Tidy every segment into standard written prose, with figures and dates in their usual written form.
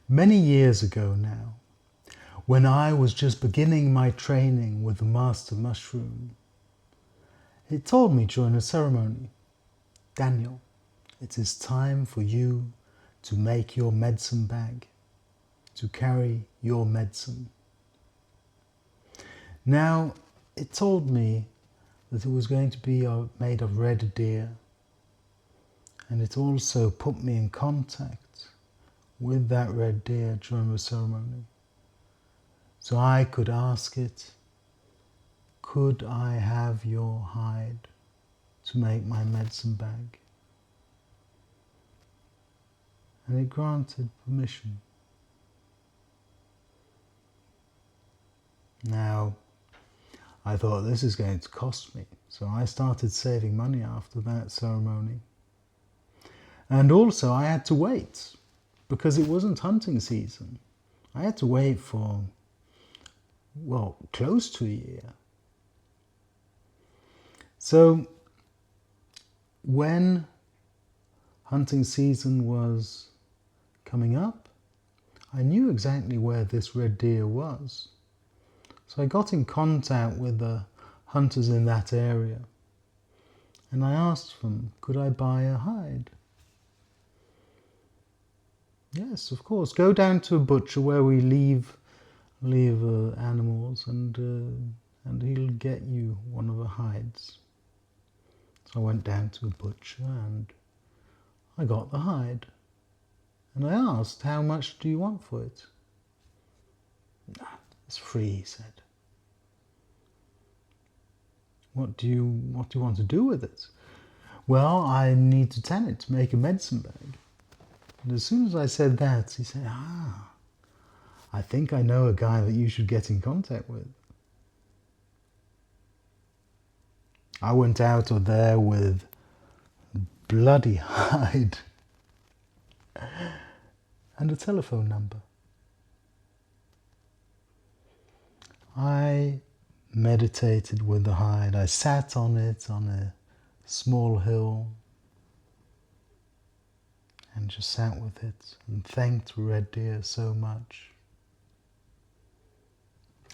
Many years ago now, when I was just beginning my training with the Master Mushroom, it told me during a ceremony, Daniel, it is time for you to make your medicine bag, to carry your medicine. Now, it told me that it was going to be made of red deer, and it also put me in contact with that red deer during the ceremony. So I could ask it, could I have your hide to make my medicine bag? And it granted permission. Now, I thought this is going to cost me, so I started saving money after that ceremony. And also I had to wait, because it wasn't hunting season. I had to wait for, well, close to a year. So when hunting season was coming up, I knew exactly where this red deer was. So I got in contact with the hunters in that area, and I asked them, could I buy a hide? Yes, of course. Go down to a butcher where we leave animals, and he'll get you one of the hides. So I went down to a butcher and I got the hide. And I asked, how much do you want for it? "Ah, it's free," he said. What do you want to do with it? Well, I need to tan it to make a medicine bag. And as soon as I said that, he said, I think I know a guy that you should get in contact with. I went out of there with a bloody hide and a telephone number. I meditated with the hide. I sat on it on a small hill and just sat with it and thanked Red Deer so much.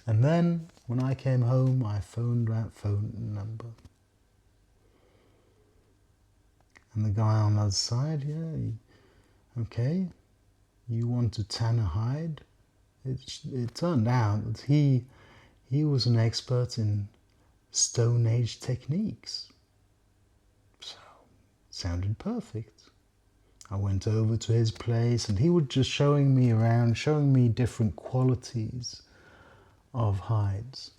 And then when I came home, I phoned that phone number. And the guy on the other side, okay, you want to tan a hide? It turned out that he was an expert in Stone Age techniques. So it sounded perfect. I went over to his place and he was just showing me around, showing me different qualities of hides.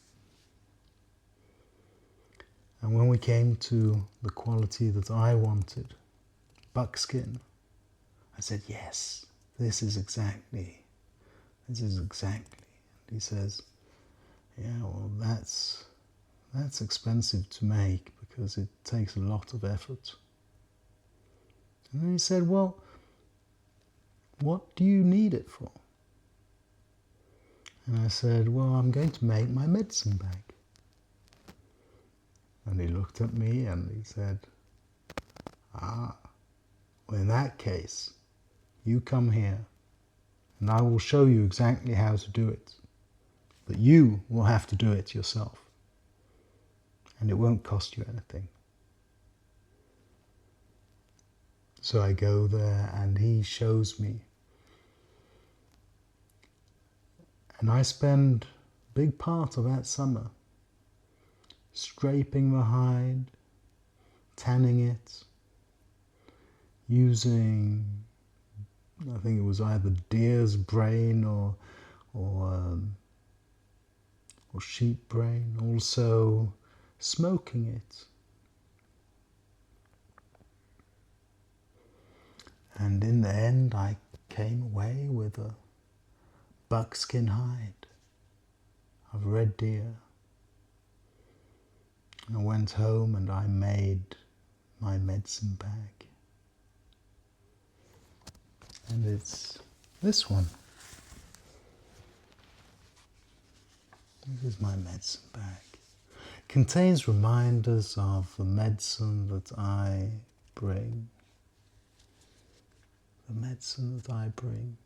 And when we came to the quality that I wanted, buckskin, I said, yes, this is exactly. And he says, yeah, well, that's expensive to make because it takes a lot of effort. And then he said, well, what do you need it for? And I said, well, I'm going to make my medicine bag. And he looked at me and he said, well, in that case, you come here and I will show you exactly how to do it. But you will have to do it yourself. And it won't cost you anything. So I go there and he shows me. And I spend a big part of that summer scraping the hide, tanning it, using, I think it was either deer's brain or sheep brain, also smoking it. And in the end, I came away with a buckskin hide of red deer. I went home and I made my medicine bag. And it's this one. This is my medicine bag. It contains reminders of the medicine that I bring. The medicine that I bring.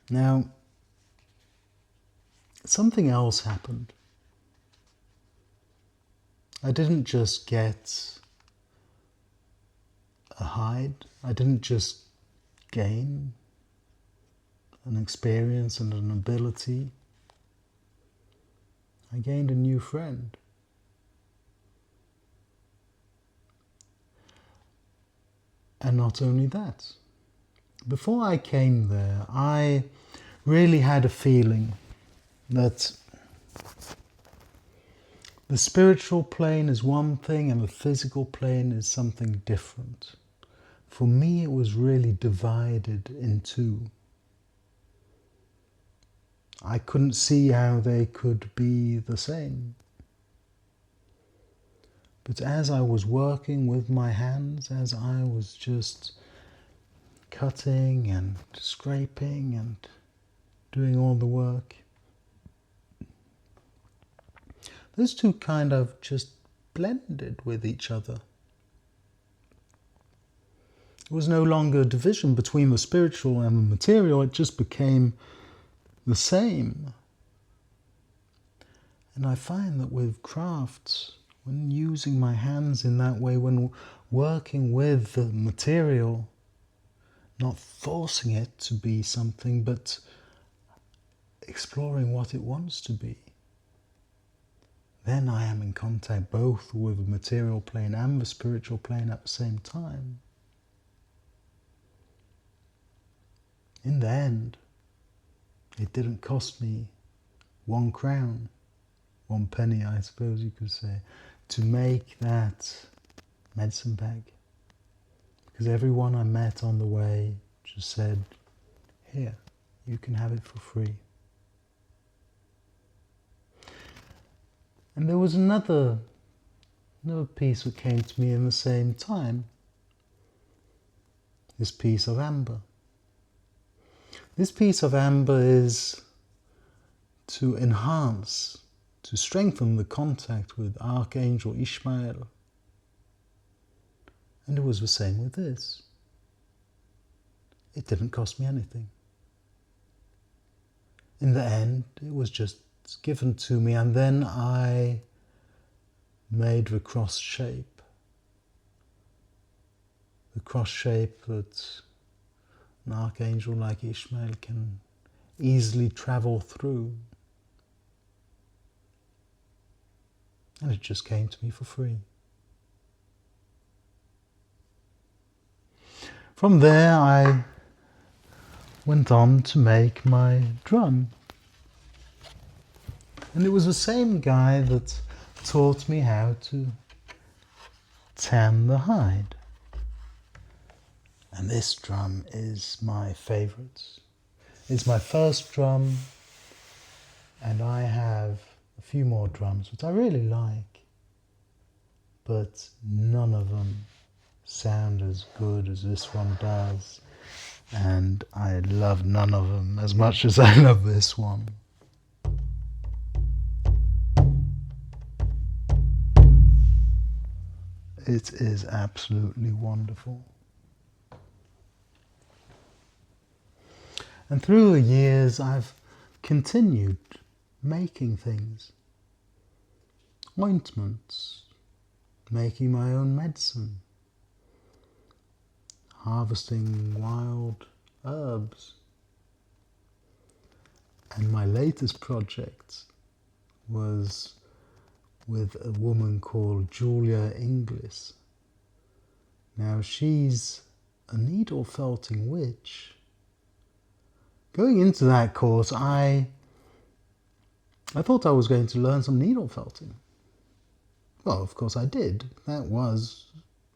Now, something else happened. I didn't just get a hide. I didn't just gain an experience and an ability. I gained a new friend. And not only that, before I came there, I really had a feeling that the spiritual plane is one thing and the physical plane is something different. For me, it was really divided in two. I couldn't see how they could be the same. But as I was working with my hands, as I was just cutting and scraping and doing all the work, those two kind of just blended with each other. It was no longer a division between the spiritual and the material, it just became the same. And I find that with crafts, when using my hands in that way, when working with the material, not forcing it to be something, but exploring what it wants to be, then I am in contact both with the material plane and the spiritual plane at the same time. In the end, it didn't cost me 1 crown, 1 penny, I suppose you could say, to make that medicine bag. Because everyone I met on the way just said, here, you can have it for free. And there was another piece that came to me in the same time. This piece of amber. This piece of amber is to enhance, to strengthen the contact with Archangel Ishmael. And it was the same with this. It didn't cost me anything. In the end, it was just given to me, and then I made the cross shape. The cross shape that an archangel like Ishmael can easily travel through. And it just came to me for free. From there I went on to make my drum. And it was the same guy that taught me how to tan the hide. And this drum is my favourite. It's my first drum, and I have a few more drums which I really like, but none of them sound as good as this one does, and I love none of them as much as I love this one. It is absolutely wonderful. And through the years I've continued making things. Ointments, making my own medicine, harvesting wild herbs. And my latest project was with a woman called Julia Inglis. Now she's a needle felting witch. Going into that course, I thought I was going to learn some needle felting. Well, of course I did. That was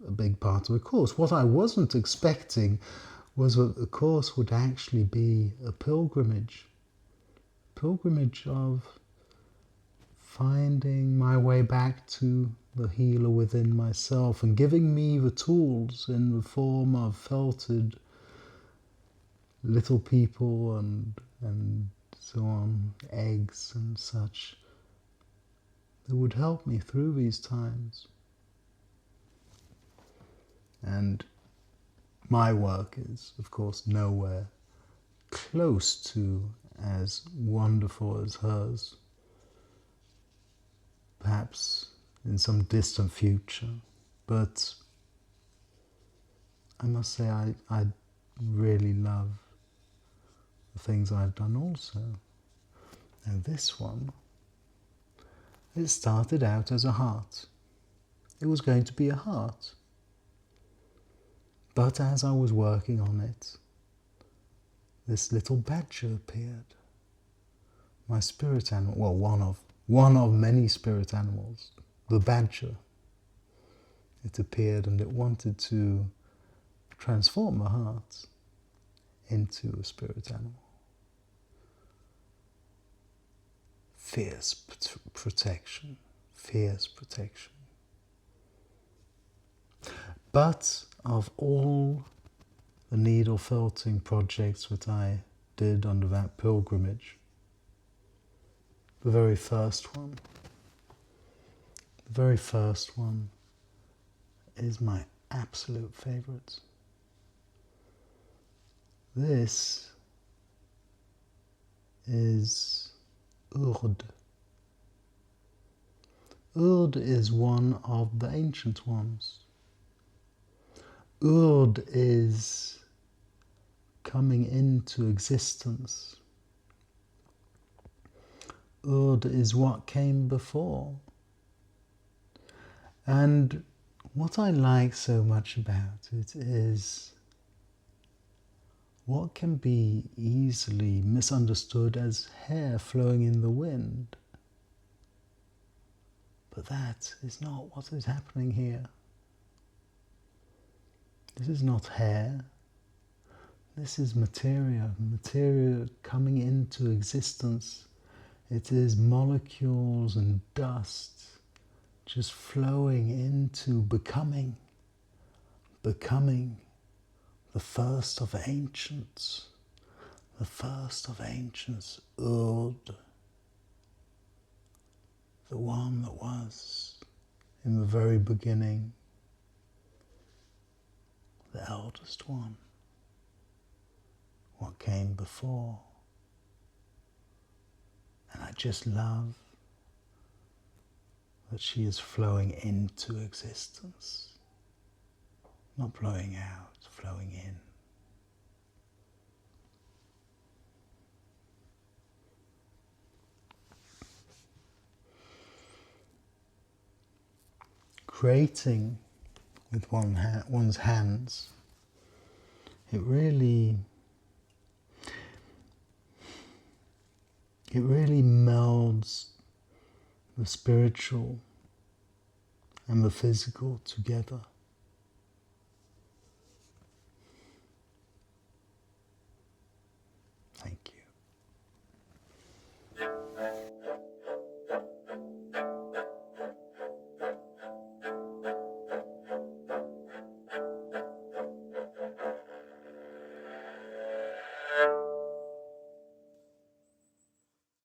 a big part of the course. What I wasn't expecting was that the course would actually be a pilgrimage of finding my way back to the healer within myself and giving me the tools in the form of felted little people and so on, eggs and such, that would help me through these times. And my work is, of course, nowhere close to as wonderful as hers, perhaps in some distant future. But I must say I really love the things I've done also. Now this one, it started out as a heart. It was going to be a heart. But as I was working on it, this little badger appeared. My spirit animal, well, one of many spirit animals, the badger. It appeared and it wanted to transform a heart into a spirit animal. Fierce protection, fierce protection. But of all the needle felting projects that I did under that pilgrimage, the very first one is my absolute favourite. This is Urd. Urd is one of the ancient ones. Urd is coming into existence. Urd is what came before. And what I like so much about it is what can be easily misunderstood as hair flowing in the wind. But that is not what is happening here. This is not hair. This is materia coming into existence. It is molecules and dust just flowing into becoming the first of ancients, Urd, the one that was in the very beginning, the eldest one, what came before. And I just love that she is flowing into existence, not blowing out, flowing in. Creating with one's hands, it really melds the spiritual and the physical together.